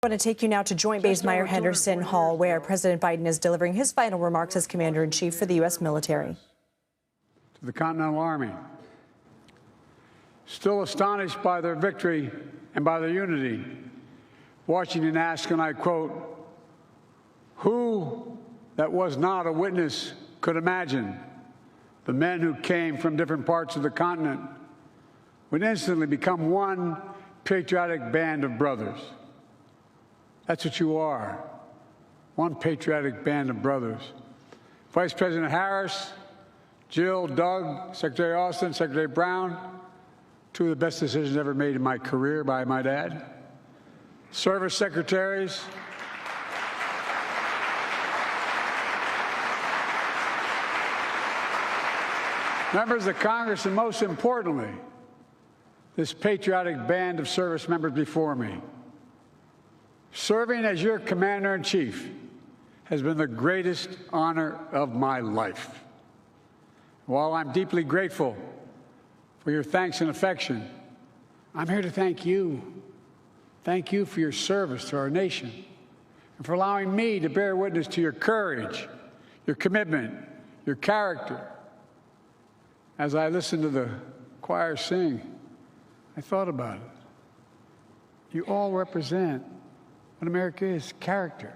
I want to take you now to Joint Base Meyer-Henderson Hall, where President Biden is delivering his final remarks as Commander-in-Chief for the U.S. military. To the Continental Army, still astonished by their victory and by their unity, Washington asked, and I quote, "Who that was not a witness could imagine the men who came from different parts of the continent would instantly become one patriotic band of brothers." That's what you are, one patriotic band of brothers. Vice President Harris, Jill, Doug, Secretary Austin, Secretary Brown, two of the best decisions ever made in my career, I might add. Service secretaries, members of Congress, and most importantly, this patriotic band of service members before me. Serving as your Commander-in-Chief has been the greatest honor of my life. While I'm deeply grateful for your thanks and affection, I'm here to thank you. Thank you for your service to our nation and for allowing me to bear witness to your courage, your commitment, your character. As I listened to the choir sing, I thought about it. You all represent what America is: character,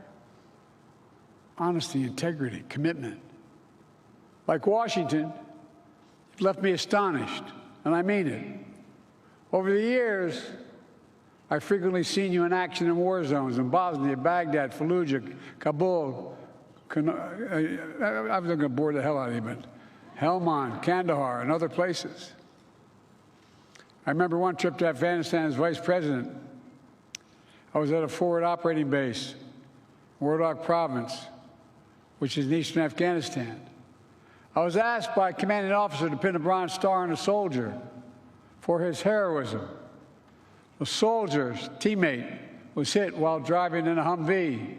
honesty, integrity, commitment. Like Washington, you've left me astonished, and I mean it. Over the years, I've frequently seen you in action in war zones in Bosnia, Baghdad, Fallujah, Kabul. I was going to bore the hell out of you, but Helmand, Kandahar, and other places. I remember one trip to Afghanistan as vice president. I was at a forward operating base, Wardak Province, which is in eastern Afghanistan. I was asked by a commanding officer to pin a Bronze Star on a soldier for his heroism. The soldier's teammate was hit while driving in a Humvee. And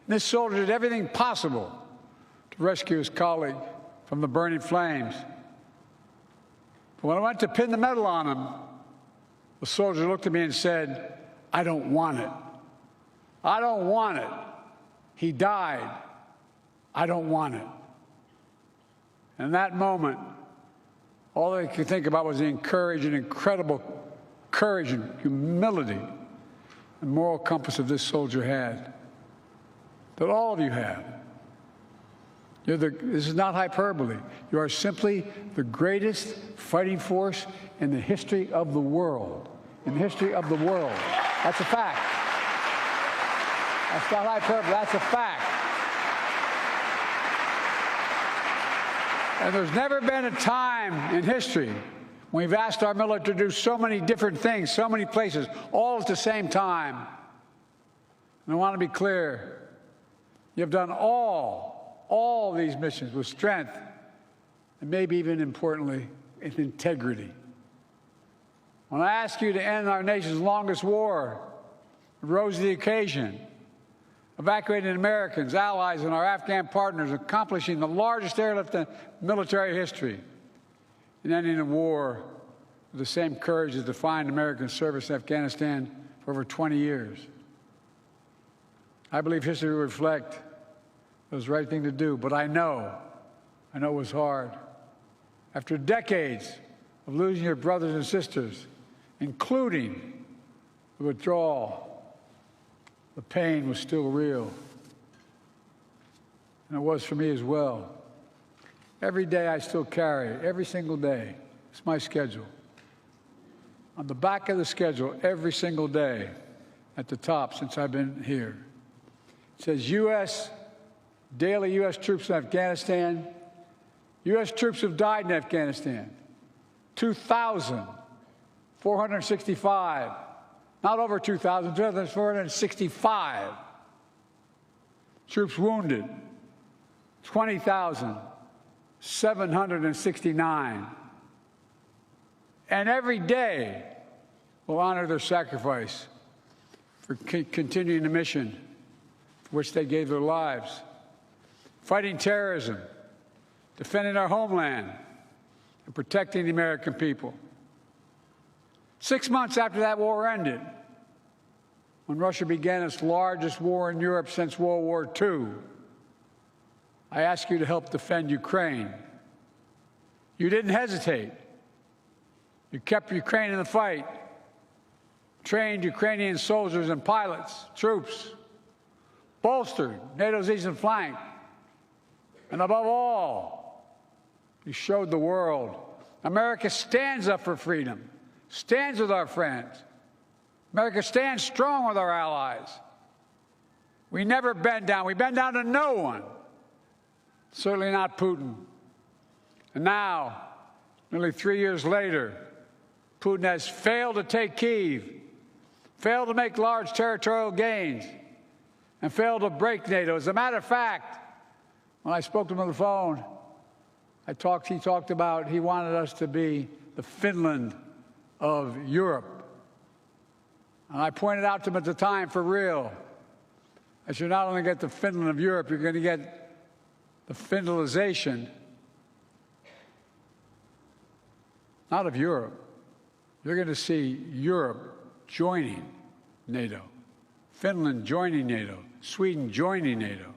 this soldier did everything possible to rescue his colleague from the burning flames. But when I went to pin the medal on him, the soldier looked at me and said, "I don't want it. I don't want it. He died. I don't want it." And in that moment, all I could think about was the incredible courage and humility and moral compass that this soldier had, that all of you have. This is not hyperbole. You are simply the greatest fighting force in the history of the world. In the history of the world. That's a fact. That's not hyperbole. That's a fact. And there's never been a time in history when we've asked our military to do so many different things, so many places, all at the same time. And I want to be clear. You've done all these missions with strength, and maybe even importantly, with integrity. When I ask you to end our nation's longest war, it rose to the occasion, evacuating Americans, allies, and our Afghan partners, accomplishing the largest airlift in military history, and ending a war with the same courage that defined American service in Afghanistan for over 20 years. I believe history will reflect it was the right thing to do, but I know it was hard. After decades of losing your brothers and sisters, including the withdrawal, the pain was still real. And it was for me as well. Every day I still carry it, every single day. It's my schedule. On the back of the schedule, every single day, at the top since I've been here, it says daily U.S. troops in Afghanistan. U.S. troops have died in Afghanistan. 2,465. Not over 2,000, 2,465. Troops wounded, 20,769. And every day we'll honor their sacrifice for continuing the mission for which they gave their lives. Fighting terrorism, defending our homeland, and protecting the American people. 6 months after that war ended, when Russia began its largest war in Europe since World War II, I asked you to help defend Ukraine. You didn't hesitate. You kept Ukraine in the fight, trained Ukrainian soldiers and pilots, troops, bolstered NATO's eastern flank, and above all, you showed the world America stands up for freedom, stands with our friends. America stands strong with our allies. We never bend down. We bend down to no one, certainly not Putin. And now, nearly 3 years later, Putin has failed to take Kyiv, failed to make large territorial gains, and failed to break NATO. As a matter of fact, when I spoke to him on the phone, he talked about he wanted us to be the Finland of Europe. And I pointed out to him at the time, for real, I should not only get the Finland of Europe, you're going to get the Finlandization, not of Europe. You're going to see Europe joining NATO, Finland joining NATO, Sweden joining NATO.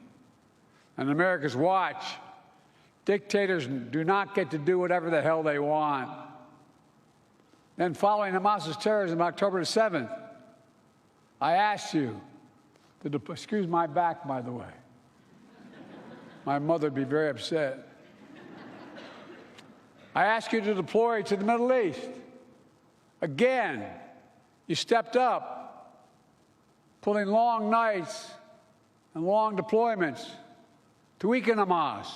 And America's watch, dictators do not get to do whatever the hell they want. Then following Hamas's terrorism on October the 7th, I asked you to, excuse my back, by the way. My mother would be very upset. I asked you to deploy to the Middle East. Again, you stepped up, pulling long nights and long deployments to weaken Hamas,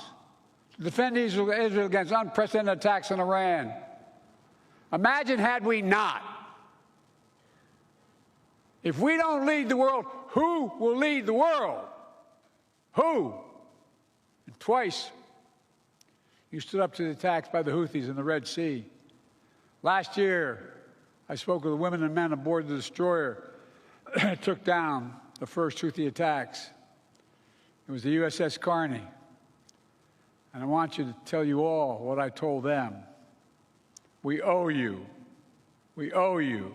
to defend Israel against unprecedented attacks on Iran. Imagine had we not. If we don't lead the world, who will lead the world? Who? And twice, you stood up to the attacks by the Houthis in the Red Sea. Last year, I spoke with the women and men aboard the destroyer that took down the first Houthi attacks. It was the USS Carney. And I want you to tell you all what I told them. We owe you. We owe you.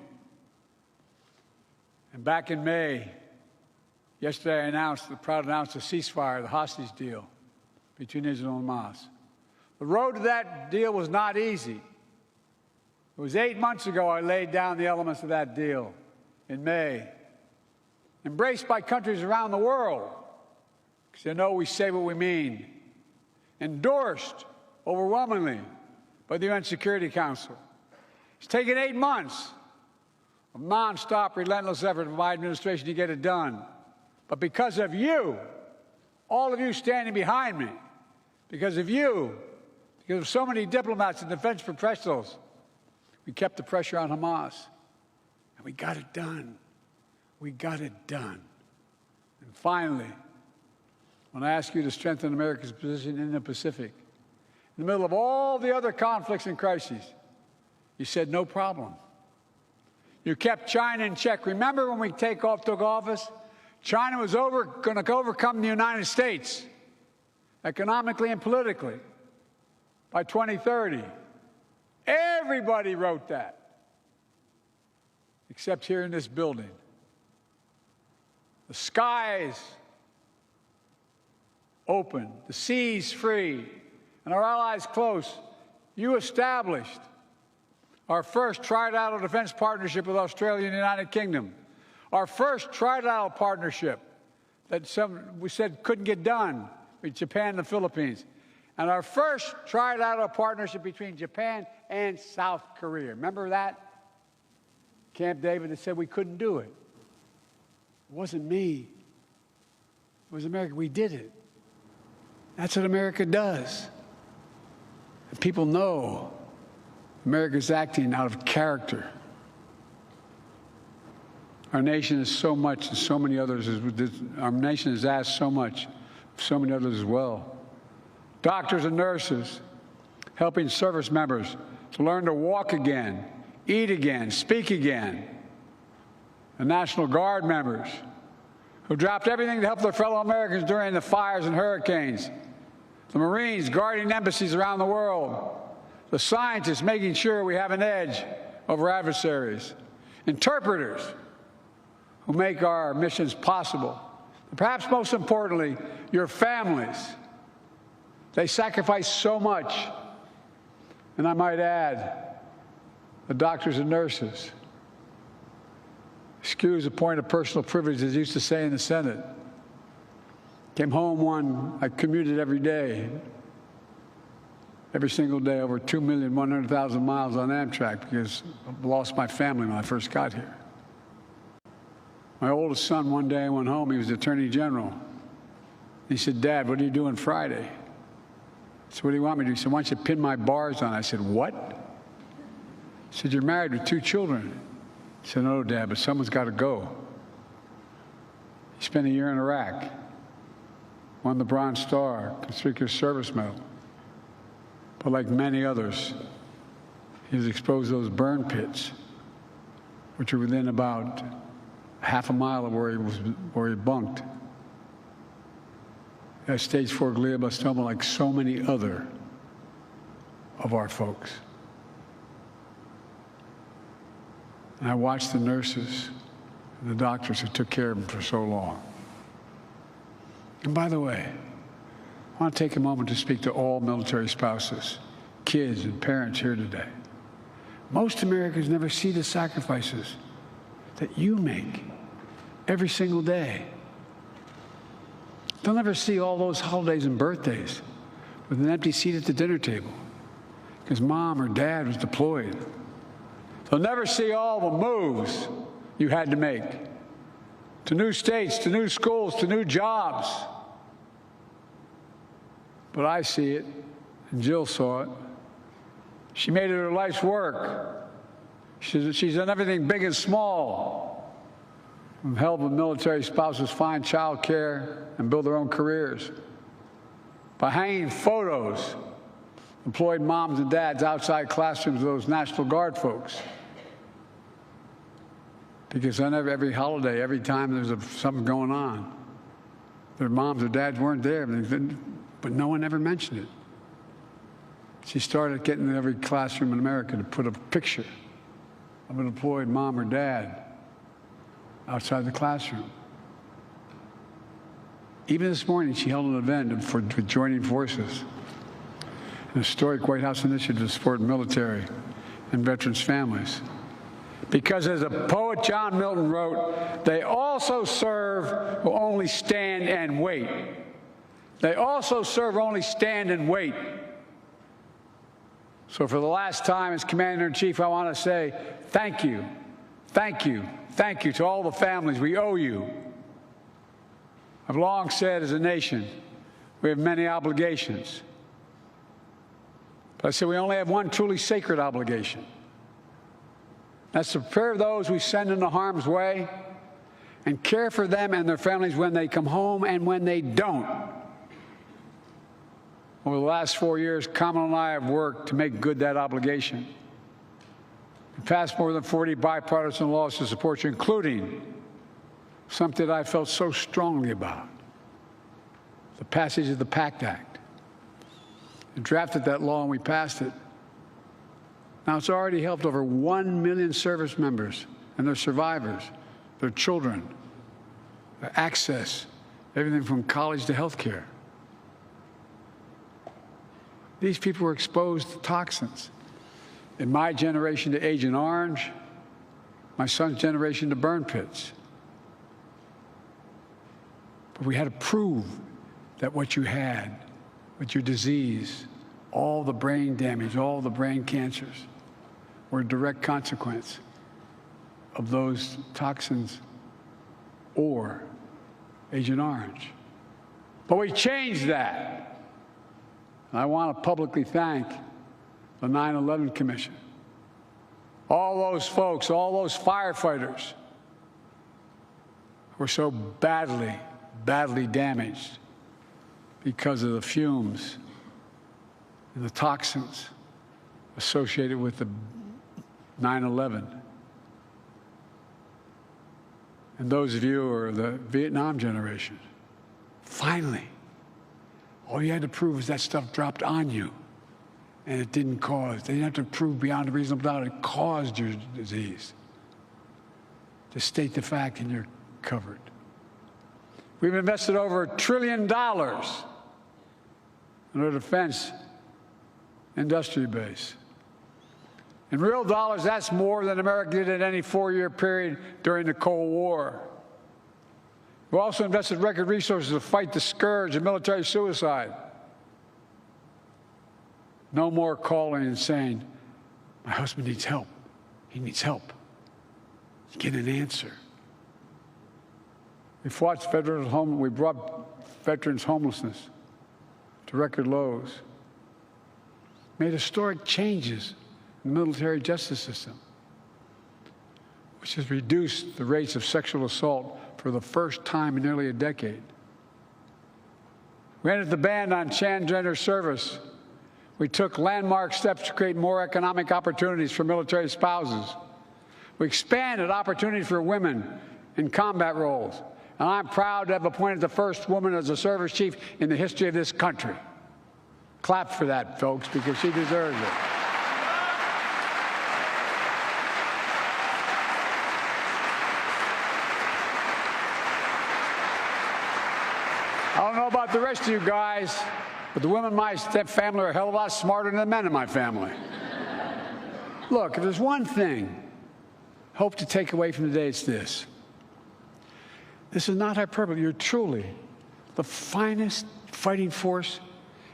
And back in May, yesterday I proud announced a ceasefire, the hostage deal between Israel and Hamas. The road to that deal was not easy. It was 8 months ago I laid down the elements of that deal in May, embraced by countries around the world, because they know we say what we mean, endorsed overwhelmingly by the UN Security Council. It's taken 8 months of nonstop, relentless effort from my administration to get it done. But because of you, all of you standing behind me, because of you, because of so many diplomats and defense professionals, we kept the pressure on Hamas. And we got it done. We got it done. And finally, when I ask you to strengthen America's position in the Pacific, in the middle of all the other conflicts and crises, you said no problem. You kept China in check. Remember when we took office? China was going to overcome the United States economically and politically by 2030. Everybody wrote that, except here in this building. The skies open, the seas free, and our allies close. You established our first trilateral defense partnership with Australia and the United Kingdom, our first trilateral partnership that we said couldn't get done with Japan and the Philippines, and our first trilateral partnership between Japan and South Korea. Remember that? Camp David that said we couldn't do it. It wasn't me. It was America. We did it. That's what America does. And people know America's acting out of character. Our nation is so much, and so many others. Our nation has asked so much, so many others as well. Doctors and nurses, helping service members to learn to walk again, eat again, speak again. The National Guard members who dropped everything to help their fellow Americans during the fires and hurricanes. The Marines guarding embassies around the world. The scientists making sure we have an edge over adversaries. Interpreters who make our missions possible. And perhaps most importantly, your families. They sacrifice so much. And I might add, the doctors and nurses. Excuse a point of personal privilege, as used to say in the Senate. Came home I commuted every day, every single day, over 2,100,000 miles on Amtrak because I lost my family when I first got here. My oldest son one day went home, he was the Attorney General. He said, "Dad, what are you doing Friday?" I said, "What do you want me to do?" He said, "Why don't you pin my bars on?" I said, "What?" He said, "You're married with 2 children." I said, "No, Dad, but someone's got to go." He spent a year in Iraq, won the Bronze Star, Conspicuous Service Medal. But like many others, he was exposed to those burn pits, which were within about half a mile of where he bunked. He had stage 4 glioblastoma like so many other of our folks. And I watched the nurses and the doctors who took care of him for so long. And by the way, I want to take a moment to speak to all military spouses, kids, and parents here today. Most Americans never see the sacrifices that you make every single day. They'll never see all those holidays and birthdays with an empty seat at the dinner table because mom or dad was deployed. They'll never see all the moves you had to make to new states, to new schools, to new jobs. But I see it, and Jill saw it. She made it her life's work. She's done everything big and small, from helping military spouses find child care and build their own careers, by hanging photos, employed moms and dads outside classrooms of those National Guard folks. Because on every holiday, every time there's something going on, their moms or dads weren't there, but no one ever mentioned it. She started getting in every classroom in America to put a picture of an employed mom or dad outside the classroom. Even this morning, she held an event for joining forces, an historic White House initiative to support military and veterans' families. Because as the poet John Milton wrote, they also serve who only stand and wait. They also serve only stand and wait. So for the last time as Commander-in-Chief, I want to say thank you, thank you, thank you to all the families. We owe you. I've long said as a nation, we have many obligations. But I said we only have one truly sacred obligation. That's to prepare those we send into harm's way and care for them and their families when they come home and when they don't. Over the last 4 years, Kamala and I have worked to make good that obligation. We passed more than 40 bipartisan laws to support you, including something that I felt so strongly about, the passage of the PACT Act. We drafted that law and we passed it. Now, it's already helped over 1 million service members and their survivors, their children, their access, everything from college to health care. These people were exposed to toxins. In my generation to Agent Orange, my son's generation to burn pits. But we had to prove that what you had, with your disease, all the brain damage, all the brain cancers, were a direct consequence of those toxins or Agent Orange. But we changed that. And I want to publicly thank the 9/11 Commission, all those folks, all those firefighters who were so badly, badly damaged because of the fumes and the toxins associated with the 9/11. And those of you who are the Vietnam generation, finally, all you had to prove was that stuff dropped on you and it didn't cause. They didn't have to prove beyond a reasonable doubt it caused your disease. to state the fact, and you're covered. We've invested over $1 trillion in our defense industry base. In real dollars, that's more than America did in any four-year period during the Cold War. We've also invested record resources to fight the scourge of military suicide. No more calling and saying, my husband needs help. He needs help. You get an answer. We brought veterans' homelessness to record lows. Made historic changes in the military justice system, which has reduced the rates of sexual assault for the first time in nearly a decade. We ended the ban on transgender service. We took landmark steps to create more economic opportunities for military spouses. We expanded opportunities for women in combat roles. And I'm proud to have appointed the first woman as a service chief in the history of this country. Clap for that, folks, because she deserves it. I don't know about the rest of you guys, but the women in my family are a hell of a lot smarter than the men in my family. Look, if there's one thing I hope to take away from today, it's this. This is not hyperbole. You're truly the finest fighting force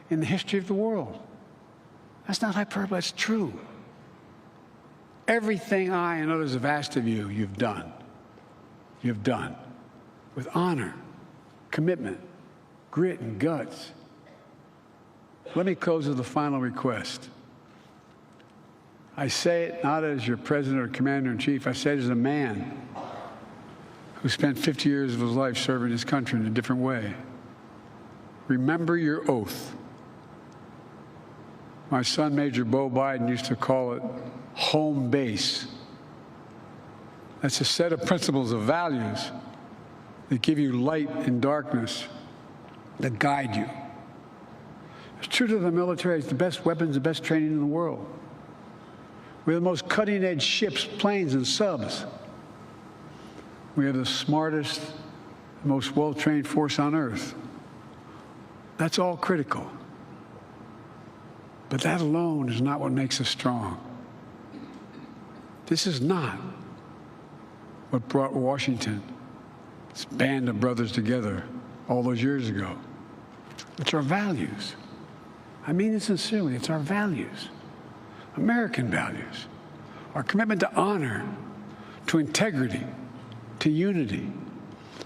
in the history of the world. That's not hyperbole. That's true. Everything I and others have asked of you, you've done. You've done with honor, commitment, grit, and guts. Let me close with a final request. I say it not as your president or commander-in-chief. I say it as a man who spent 50 years of his life serving his country in a different way. Remember your oath. My son, Major Bo Biden, used to call it home base. That's a set of principles, of values that give you light in darkness, that guide you. It's true to the military. It's the best weapons, the best training in the world. We have the most cutting-edge ships, planes, and subs. We have the smartest, most well-trained force on earth. That's all critical. But that alone is not what makes us strong. This is not what brought Washington, this band of brothers together all those years ago. It's our values. I mean it sincerely. It's our values, American values, our commitment to honor, to integrity, to unity,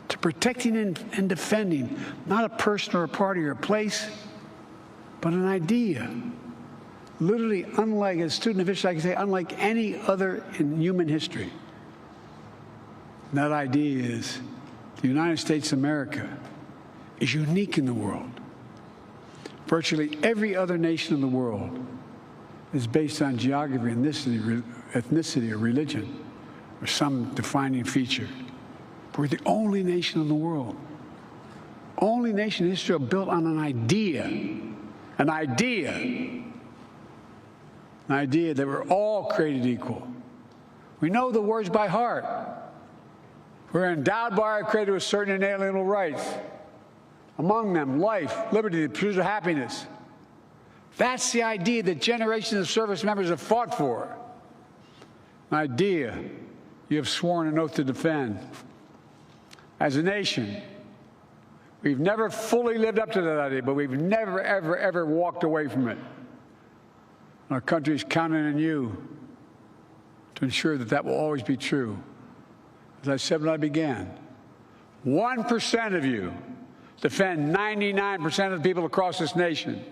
to protecting and defending not a person or a party or a place, but an idea. Literally unlike, as student official, I can say, unlike any other in human history. And that idea is the United States of America is unique in the world. Virtually every other nation in the world is based on geography, ethnicity, or religion, or some defining feature. But we're the only nation in the world, only nation in history built on an idea that we're all created equal. We know the words by heart. We're endowed by our Creator with certain inalienable rights. Among them, life, liberty, the pursuit of happiness. That's the idea that generations of service members have fought for. An idea you have sworn an oath to defend. As a nation, we've never fully lived up to that idea, but we've never, ever, ever walked away from it. Our country is counting on you to ensure that that will always be true. As I said when I began, 1% of you defend 99% of the people across this nation.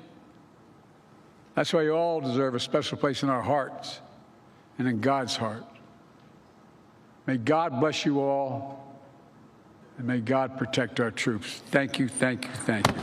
That's why you all deserve a special place in our hearts and in God's heart. May God bless you all, and may God protect our troops. Thank you, thank you, thank you.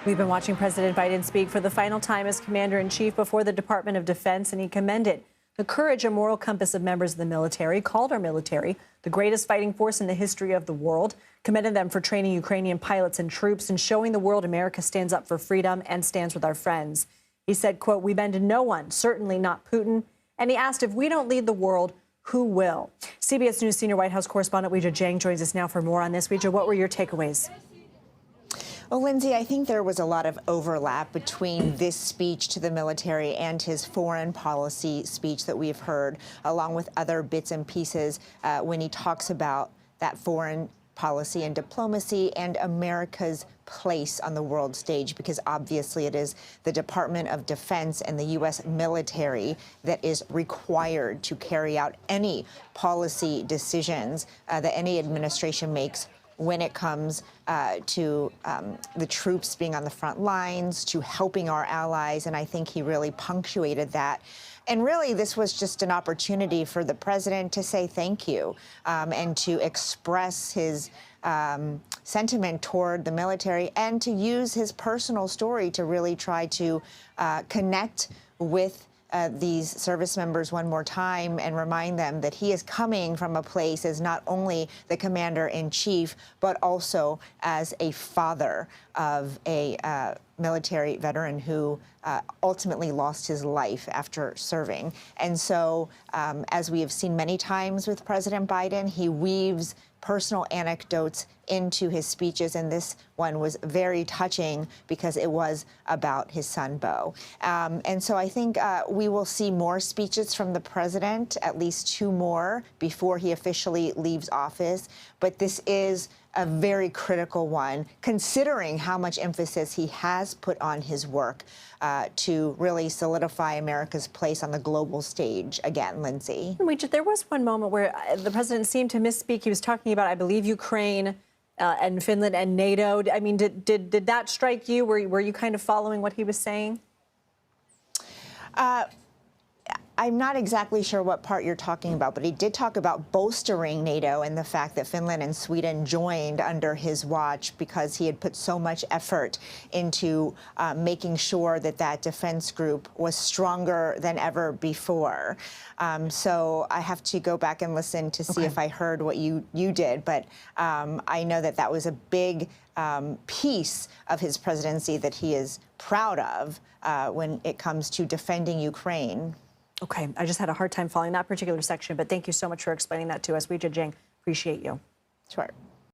We've been watching President Biden speak for the final time as Commander-in-Chief before the Department of Defense, and he commended the courage and moral compass of members of the military, called our military the greatest fighting force in the history of the world, commended them for training Ukrainian pilots and troops and showing the world America stands up for freedom and stands with our friends. He said, quote, "We bend to no one, certainly not Putin." And he asked, if we don't lead the world, who will? CBS News senior White House correspondent Weijia Jiang joins us now for more on this. Weijia, what were your takeaways? Well, Lindsay, I think there was a lot of overlap between this speech to the military and his foreign policy speech that we've heard, along with other bits and pieces when he talks about that foreign policy and diplomacy and America's place on the world stage, because obviously it is the Department of Defense and the U.S. military that is required to carry out any policy decisions that any administration makes when it comes to the troops being on the front lines, to helping our allies. And I think he really punctuated that. And really, this was just an opportunity for the president to say thank you and to express his sentiment toward the military and to use his personal story to really try to connect with these service members one more time and remind them that he is coming from a place as not only the commander-in-chief, but also as a father of a military veteran who ultimately lost his life after serving. And so, as we have seen many times with President Biden, he weaves personal anecdotes into his speeches, and this one was very touching because it was about his son, Beau. And so I think we will see more speeches from the president, at least 2 more, before he officially leaves office. But this is a very critical one, considering how much emphasis he has put on his work to really solidify America's place on the global stage again, Lindsay. There was one moment where the president seemed to misspeak. He was talking about, I believe, Ukraine and Finland and NATO. I mean, did that strike you? Were you kind of following what he was saying? I'm not exactly sure what part you're talking about, but he did talk about bolstering NATO and the fact that Finland and Sweden joined under his watch because he had put so much effort into making sure that that defense group was stronger than ever before. So I have to go back and listen to see if I heard what you did, but I know that that was a big piece of his presidency that he is proud of when it comes to defending Ukraine. Okay, I just had a hard time following that particular section, but thank you so much for explaining that to us. Weijia Jiang, appreciate you. Sure.